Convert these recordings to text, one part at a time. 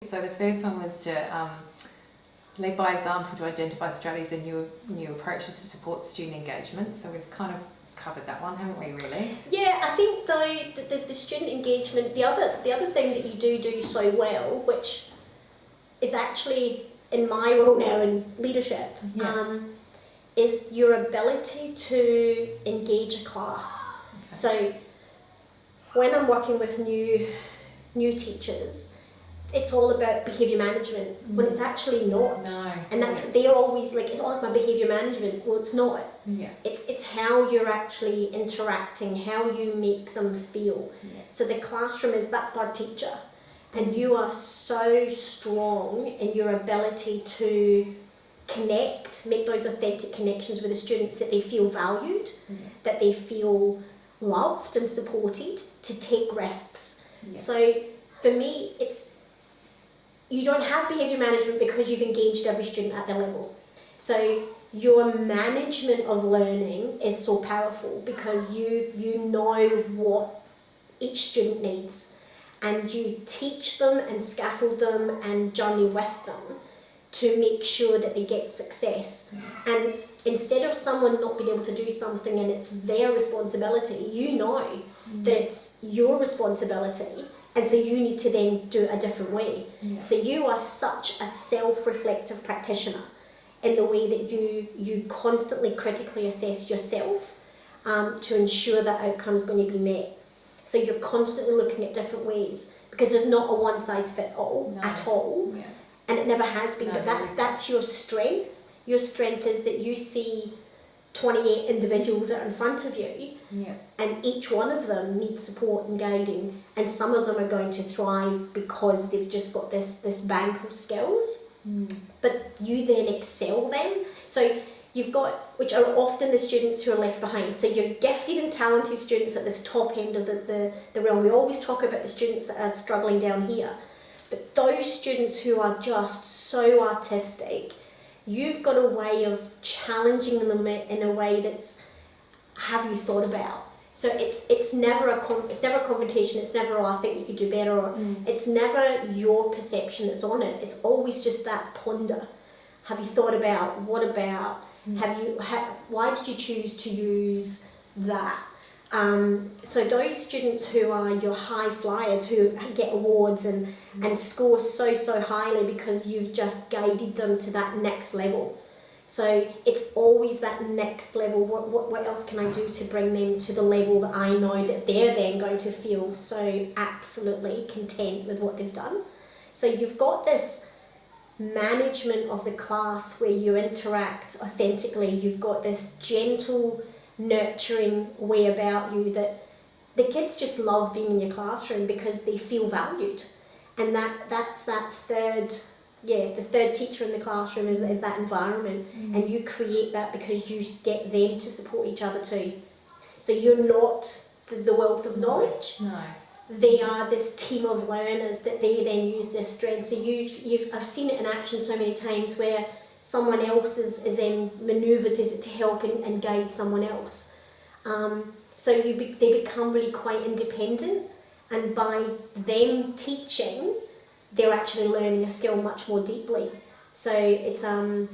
So the first one was to lead by example to identify strategies and new approaches to support student engagement. So we've kind of covered that one, haven't we, really? Yeah, I think though the student engagement, the other thing that you do so well, which is actually in my role now in leadership, is your ability to engage a class. Okay. So when I'm working with new teachers, it's all about behaviour management when it's actually not. No. And that's what they're always like, it's always my behaviour management. Well, it's not. Yeah. It's how you're actually interacting, how you make them feel. Yeah. So the classroom is that third teacher, and you are so strong in your ability to connect, make those authentic connections with the students, that they feel valued, that they feel loved and supported to take risks. Yeah. So for me, you don't have behaviour management because you've engaged every student at their level. So your management of learning is so powerful because you know what each student needs, and you teach them and scaffold them and journey with them to make sure that they get success. And instead of someone not being able to do something and it's their responsibility, you know that it's your responsibility, and so you need to then do it a different way. Yeah. So you are such a self-reflective practitioner in the way that you constantly critically assess yourself to ensure that outcome's going to be met. So you're constantly looking at different ways, because there's not a one-size-fits-all at all, and it never has been. But that's your strength. Your strength is that you see 28 individuals that are in front of you, and each one of them needs support and guiding, and some of them are going to thrive because they've just got this bank of skills, but you then excel them. So you've got, which are often the students who are left behind. So you're gifted and talented students at this top end of the realm. We always talk about the students that are struggling down here, but those students who are just so artistic, you've got a way of challenging them in a way that's, have you thought about? So it's never a confrontation. It's never, oh, I think you could do better, or it's never your perception that's on it. It's always just that ponder. Have you thought about? What about? Why did you choose to use that? So those students who are your high flyers, who get awards and score so highly because you've just guided them to that next level. So it's always that next level. What else can I do to bring them to the level that I know that they're then going to feel so absolutely content with what they've done? So you've got this management of the class where you interact authentically. You've got this gentle, nurturing way about you that the kids just love being in your classroom because they feel valued. And that's that the third teacher in the classroom is that environment, and you create that because you get them to support each other too. So you're not the wealth of knowledge. No. They are this team of learners that they then use their strengths. So I've seen it in action so many times where someone else is then manoeuvred to help and guide someone else. So they become really quite independent, and by them teaching, they're actually learning a skill much more deeply. So it's a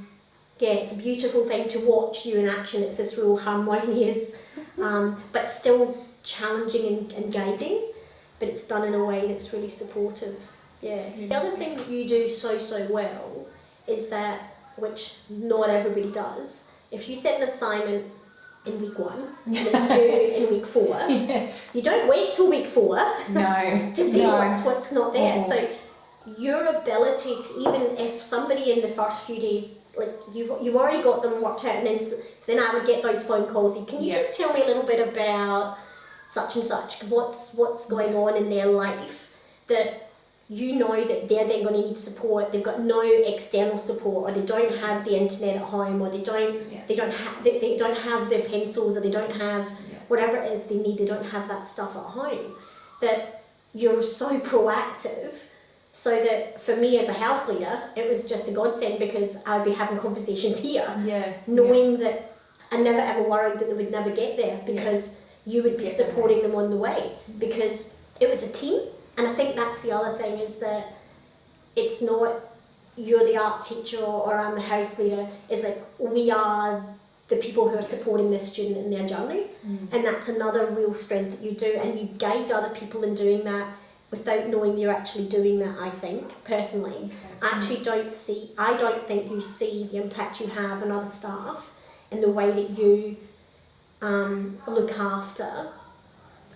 beautiful thing to watch you in action. It's this real harmonious, but still challenging and guiding, but it's done in a way that's really supportive. Yeah. The other thing that you do so well is that, which not everybody does, if you set an assignment in week 1 and it's due in week 4, you don't wait till week 4 to see what's not there. So your ability to, even if somebody in the first few days, like you've already got them worked out, and then I would get those phone calls. Can you just tell me a little bit about such and such? What's going on in their life that you know that they're then going to need support. They've got no external support, or they don't have the internet at home, or they don't have their pencils, or they don't have whatever it is they need. They don't have that stuff at home. That you're so proactive. So that for me as a house leader, it was just a godsend, because I'd be having conversations here, knowing that I never ever worried that they would never get there, because you would be supporting them on the way, because it was a team. And I think that's the other thing, is that it's not you're the art teacher or I'm the house leader. It's like we are the people who are supporting this student in their journey, and that's another real strength that you do, and you guide other people in doing that without knowing you're actually doing that. I think personally, I don't think you see the impact you have on other staff in the way that you look after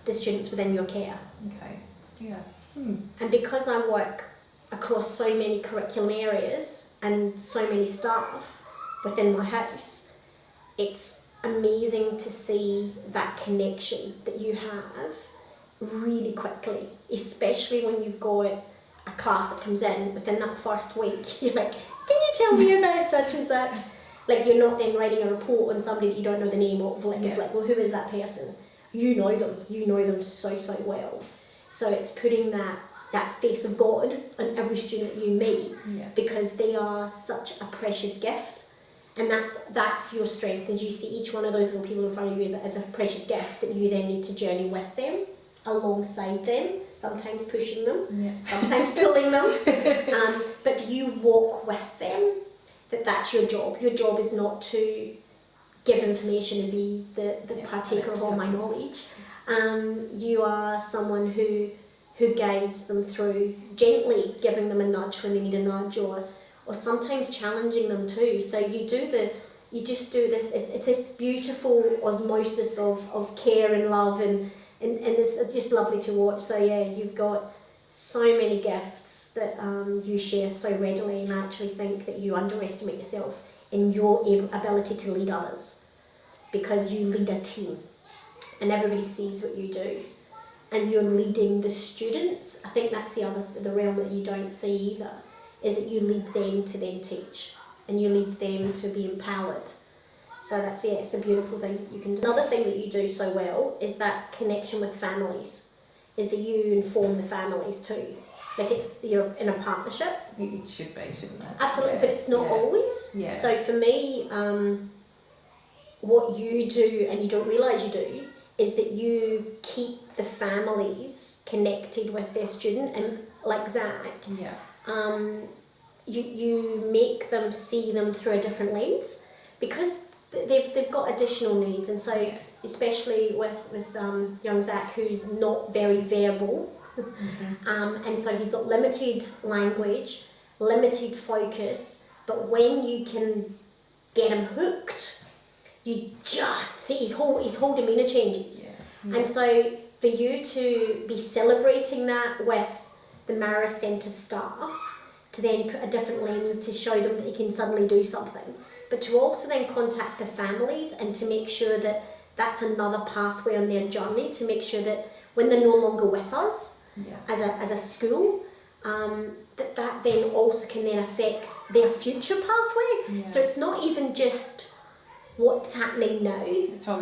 the students within your care. Okay. Yeah. And because I work across so many curriculum areas and so many staff within my house, it's amazing to see that connection that you have really quickly, especially when you've got a class that comes in within that first week. You're like, can you tell me about such and such? Like, you're not then writing a report on somebody that you don't know the name of. Like, it's like, well, who is that person? You know them so well. So it's putting that face of God on every student you meet, because they are such a precious gift. And that's your strength, is you see each one of those little people in front of you as a precious gift that you then need to journey with them, alongside them, sometimes pushing them, sometimes pulling them, but you walk with them. That's your job. Your job is not to give information and be the partaker of all my knowledge. You are someone who guides them through, gently giving them a nudge when they need a nudge, or sometimes challenging them too. So you just do this, it's this beautiful osmosis of care and love, and it's just lovely to watch. So yeah, you've got so many gifts that you share so readily, and I actually think that you underestimate yourself in your ability to lead others, because you lead a team and everybody sees what you do, and you're leading the students. I think that's the realm that you don't see either, is that you lead them to then teach, and you lead them to be empowered. So it's a beautiful thing that you can do. Another thing that you do so well is that connection with families, is that you inform the families too. Like, you're in a partnership. It should be, shouldn't it? Absolutely, but it's not always. Yeah. So for me, what you do, and you don't realise you do, is that you keep the families connected with their student, and like Zach, you make them see them through a different lens, because they've got additional needs, and so especially with young Zach, who's not very verbal, and so he's got limited language, limited focus, but when you can get him hooked, you just see his whole demeanour changes. And so for you to be celebrating that with the Mara Centre staff, to then put a different lens to show them that he can suddenly do something, but to also then contact the families and to make sure that that's another pathway on their journey, to make sure that when they're no longer with us as a school, that then also can then affect their future pathway. So it's not even just what's happening now. That's why we